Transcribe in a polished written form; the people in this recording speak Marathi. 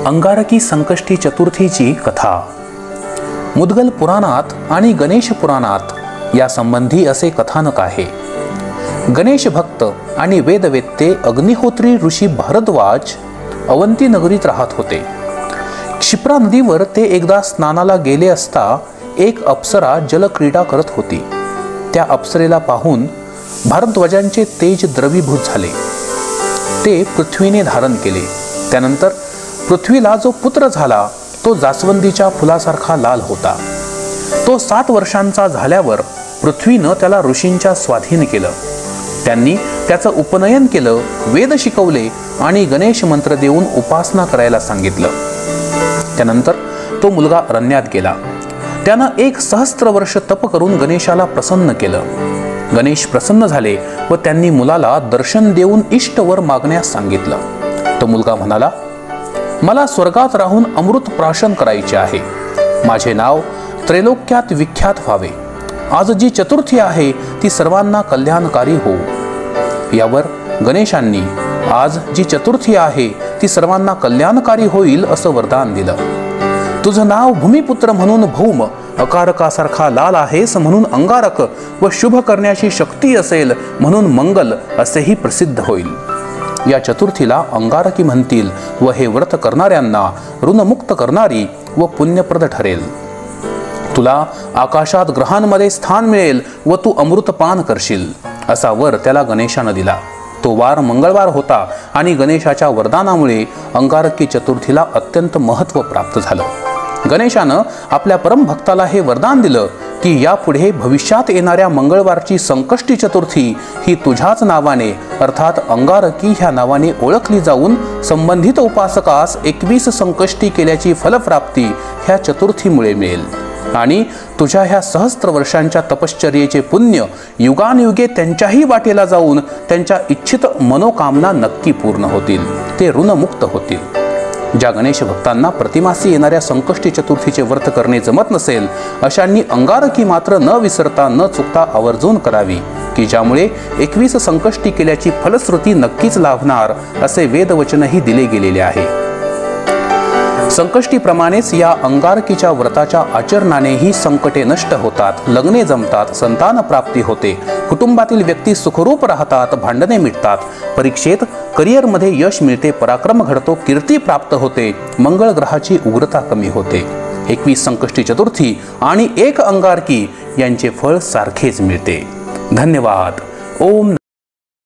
अंगारकी संकष्टी चतुर्थीची कथा मुद्गल पुराणात आणि गणेश पुराणात या संबंधी असे कथानक आहे। गणेश भक्त आणि वेदवेत्ते अग्निहोत्री ऋषी भारद्वाज अवंती नगरीत राहत होते। क्षिप्रा नदीवर ते एकदा स्नानाला गेले असता एक अप्सरा जलक्रीडा करत होती। त्या अप्सरेला पाहून भारद्वाजांचे तेज द्रवीभूत झाले। ते पृथ्वीने धारण केले। त्यानंतर पृथ्वीला जो पुत्र झाला तो जास्वंदीच्या फुलासारखा लाल होता। तो 7 वर्षांचा झाल्यावर पृथ्वीनं त्याला ऋषींच्या स्वाधीन केलं। त्यांनी त्याचं उपनयन केलं, वेद शिकवले आणि गणेश मंत्र देऊन उपासना करायला सांगितलं। त्यानंतर तो मुलगा अरण्यात गेला। त्यानं 1 सहस्त्र वर्ष तप करून गणेशाला प्रसन्न केलं। गणेश प्रसन्न झाले व त्यांनी मुलाला दर्शन देऊन इष्टवर मागण्यास सांगितलं। तो मुलगा म्हणाला, मला स्वर्गात राहून अमृत प्राशन करायचे आहे। माझे नाव त्रैलोक्यात विख्यात व्हावे। आज जी चतुर्थी आहे ती सर्वांना कल्याणकारी हो। यावर गणेशांनी आज जी चतुर्थी आहे ती सर्वांना कल्याणकारी होईल असं वरदान दिलं। तुझं नाव भूमिपुत्र म्हणून भौम, अकारकासारखा लाल आहेस म्हणून अंगारक व शुभ करण्याची शक्ती असेल म्हणून मंगल असेही प्रसिद्ध होईल। या चतुर्थीला अंगारकी म्हणतील व हे व्रत करणाऱ्यांना ऋणमुक्त करणारी व पुण्यप्रद ठरेल। तुला आकाशात ग्रहांमध्ये स्थान मिळेल व तू अमृतपान करशील असा वर त्याला गणेशानं दिला। तो वार मंगळवार होता आणि गणेशाच्या वरदानामुळे अंगारकी चतुर्थीला अत्यंत महत्त्व प्राप्त झालं। गणेशानं आपल्या परमभक्ताला हे वरदान दिलं की यापुढे भविष्यात येणाऱ्या मंगळवारची संकष्टी चतुर्थी ही तुझ्याच नावाने अर्थात अंगारकी ह्या नावाने ओळखली जाऊन संबंधित उपासकास 21 संकष्टी केल्याची फलप्राप्ती ह्या चतुर्थीमुळे मिळेल आणि तुझ्या ह्या सहस्त्र वर्षांच्या तपश्चर्येचे पुण्य युगानुयुगे त्यांच्याही वाटेला जाऊन त्यांच्या इच्छित मनोकामना नक्की पूर्ण होतील, ते ऋणमुक्त होतील। ज्या गणेश भक्तांना प्रतिमासी येणाऱ्या संकष्टी चतुर्थीचे व्रत करणे जमत नसेल अशांनी अंगारकी मात्र न विसरता न चुकता आवर्जून करावी की ज्यामुळे 21 संकष्टी केल्याची फलश्रुती नक्कीच लाभणार असे वेदवचनही दिले गेलेले आहे। संकष्टीप्रमाणेच या अंगारकीच्या व्रताच्या आचरणानेही संकटे नष्ट होतात, लग्ने जमतात, संतान प्राप्ती होते, कुटुंबातील व्यक्ती सुखरूप राहतात, भांडणे मिटतात, परीक्षेत करिअरमध्ये यश मिळते, पराक्रम घडतो, कीर्ती प्राप्त होते, मंगळ ग्रहाची उग्रता कमी होते। 21 संकष्टी चतुर्थी आणि 1 अंगारकी यांचे फळ सारखेच मिळते। धन्यवाद। ओम